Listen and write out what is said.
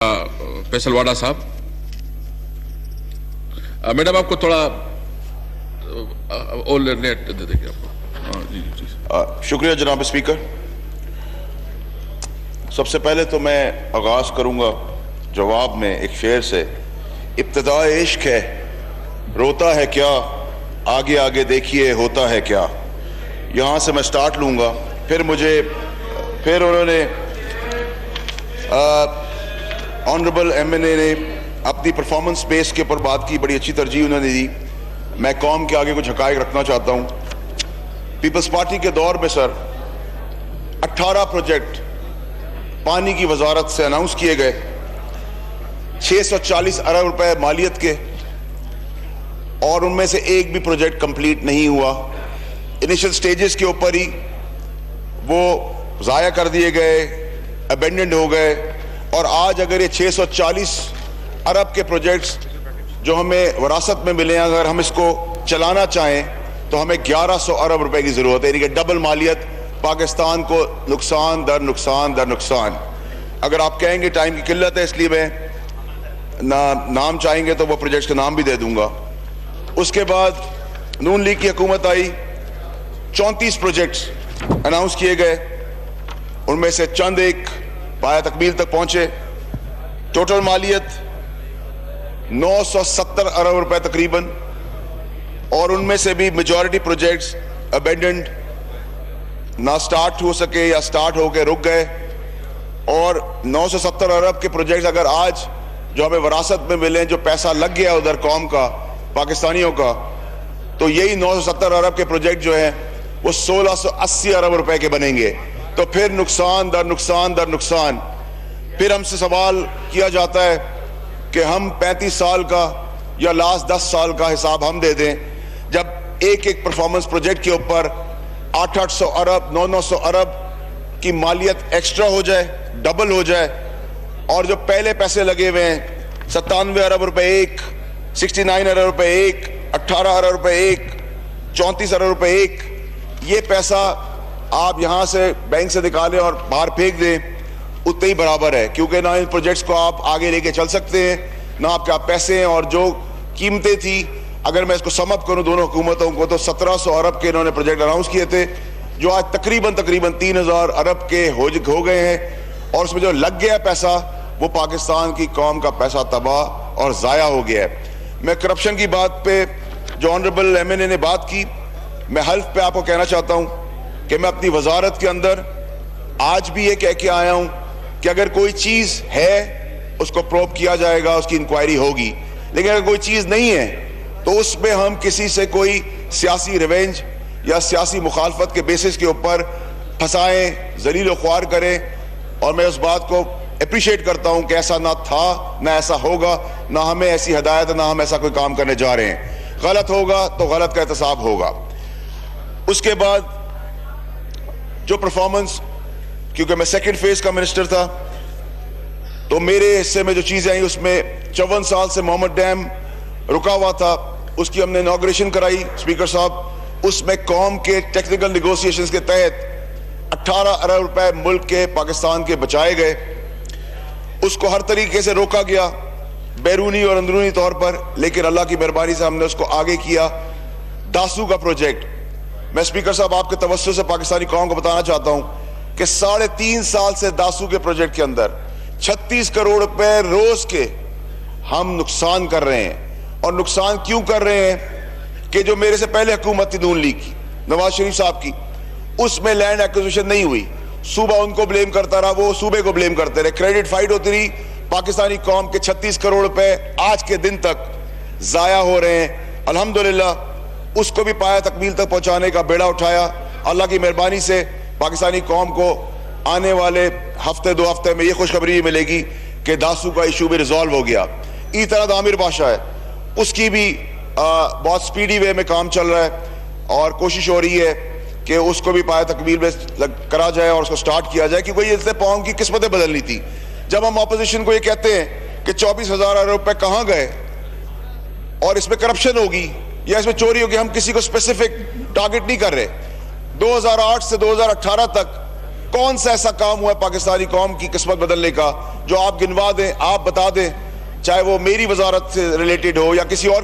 फैसलवाड़ा साहब, मैडम आपको थोड़ा और नेट दे देंगे आपको। जी जी जी। शुक्रिया जनाब स्पीकर। सबसे पहले तो मैं आगाज करूंगा जवाब में एक शेर से। इब्तिदा इश्क है रोता है क्या, आगे आगे देखिए होता है क्या। यहां से मैं स्टार्ट लूंगा। फिर उन्होंने ऑनरेबल एमएनए ने अपनी परफॉर्मेंस बेस के ऊपर बात की, बड़ी अच्छी तरजीह उन्होंने दी। मैं कौम के आगे कुछ हकायक रखना चाहता हूं। पीपल्स पार्टी के दौर में सर 18 प्रोजेक्ट पानी की वजारत से अनाउंस किए गए, 640 अरब रुपए मालियत के, और उनमें से एक भी प्रोजेक्ट कंप्लीट नहीं हुआ। इनिशियल स्टेजेस के ऊपर ही वो जाया कर दिए गए, अबेंडेंड हो गए। और आज अगर ये 640 अरब के प्रोजेक्ट्स जो हमें विरासत में मिले हैं, अगर हम इसको चलाना चाहें तो हमें 1100 अरब रुपए की जरूरत है, यानी कि डबल मालियत पाकिस्तान को नुकसान दर नुकसान दर नुकसान। अगर आप कहेंगे टाइम की किल्लत है इसलिए मैं नाम चाहेंगे तो वो प्रोजेक्ट्स का नाम भी दे दूंगा। उसके बाद नून लीग की हुकूमत आई, 34 प्रोजेक्ट्स अनाउंस किए गए, उनमें से चंद एक पाया तकमील तक पहुंचे। टोटल मालियत 970 अरब रुपए तकरीबन, और उनमें से भी मेजॉरिटी प्रोजेक्ट्स अबेंडेंड, ना स्टार्ट हो सके या स्टार्ट होकर रुक गए। और 970 अरब के प्रोजेक्ट्स अगर आज जो हमें विरासत में मिले, जो पैसा लग गया उधर कौम का, पाकिस्तानियों का, तो यही 970 अरब के प्रोजेक्ट जो है वो 1680 अरब रुपए के बनेंगे। तो फिर नुकसान दर नुकसान दर नुकसान। फिर हमसे सवाल किया जाता है कि हम 35 साल का या लास्ट 10 साल का हिसाब हम दे दें, जब एक एक परफॉर्मेंस प्रोजेक्ट के ऊपर 800 अरब 900 अरब की मालियत एक्स्ट्रा हो जाए, डबल हो जाए, और जो पहले पैसे लगे हुए हैं 97 अरब रुपए एक, 69 अरब रुपए एक, 18 अरब रुपए एक, 34 अरब रुपए एक, ये पैसा आप यहां से बैंक से निकालें और बाहर फेंक दें, उतने ही बराबर है। क्योंकि ना इन प्रोजेक्ट्स को आप आगे लेके चल सकते हैं, ना आपके आप पैसे हैं। और जो कीमतें थी, अगर मैं इसको समअप करूं दोनों हुकूमतों को, तो 1700 अरब के इन्होंने प्रोजेक्ट अनाउंस किए थे, जो आज तकरीबन 3000 अरब के हो गए हैं। और उसमें जो लग गया पैसा वो पाकिस्तान की कौम का पैसा तबाह और ज़ाया हो गया है। मैं करप्शन की बात पे जो ऑनरेबल एमएनए ने बात की, मैं हल्फ पे आपको कहना चाहता हूं कि मैं अपनी वजारत के अंदर आज भी ये कह के आया हूं कि अगर कोई चीज है उसको प्रोब किया जाएगा, उसकी इंक्वायरी होगी। लेकिन अगर कोई चीज नहीं है तो उसमें हम किसी से कोई सियासी रिवेंज या सियासी मुखालफत के बेसिस के ऊपर फंसाएं, जलील ख्वार करें। और मैं उस बात को अप्रिशिएट करता हूं कि ऐसा ना था, ना ऐसा होगा, ना हमें ऐसी हिदायत, ना हम ऐसा कोई काम करने जा रहे हैं। गलत होगा तो गलत का एहतसाब होगा। उसके बाद जो परफॉर्मेंस, क्योंकि मैं सेकंड फेज का मिनिस्टर था, तो मेरे हिस्से में जो चीजें आई उसमें 54 साल से मोहम्मद डैम रुका हुआ था, उसकी हमने इनॉग्रेशन कराई स्पीकर साहब। उसमें कौम के टेक्निकल निगोशिएशंस के तहत 18 अरब रुपए मुल्क के, पाकिस्तान के बचाए गए। उसको हर तरीके से रोका गया, बैरूनी और अंदरूनी तौर पर, लेकिन अल्लाह की मेहरबानी से हमने उसको आगे किया। दासू का प्रोजेक्ट, मैं स्पीकर साहब आपके तवज्जो से पाकिस्तानी कौम को बताना चाहता हूं कि 3.5 साल से दासू के प्रोजेक्ट के अंदर 36 करोड़ रुपए रोज के हम नुकसान कर रहे हैं। और नुकसान क्यों कर रहे हैं कि जो मेरे से पहले हुकूमत थी नून लीग की, नवाज शरीफ साहब की, उसमें लैंड एक्विजिशन नहीं हुई। सूबा उनको ब्लेम करता रहा, वो सूबे को ब्लेम करते रहे, क्रेडिट फाइट होती रही। पाकिस्तानी कौम के 36 करोड़ रुपए आज के दिन तक जाया हो रहे हैं। अल्हम्दुलिल्लाह उसको भी पाया तकमील तक पहुंचाने का बेड़ा उठाया। अल्लाह की मेहरबानी से पाकिस्तानी कौम को आने वाले हफ्ते 2 हफ्ते में ये खुशखबरी मिलेगी कि दासू का इशू भी रिजॉल्व हो गया। इसी तरह आमिर बादशाह है, उसकी भी बहुत स्पीडी वे में काम चल रहा है, और कोशिश हो रही है कि उसको भी पाया तकमील में करा जाए और उसको स्टार्ट किया जाए। क्योंकि इससे कौम की किस्मतें बदलनी थी। जब हम ऑपोजिशन को ये कहते हैं कि 24,000 अरब रुपए कहां गए और इसमें करप्शन होगी या इसमें चोरी होगी, हम किसी को स्पेसिफिक टारगेट नहीं कर रहे। 2008 से 2018 तक कौन सा ऐसा काम हुआ है पाकिस्तानी कौम की किस्मत बदलने का जो आप गिनवा दें, आप बता दें, चाहे वो मेरी वजारत से रिलेटेड हो या किसी और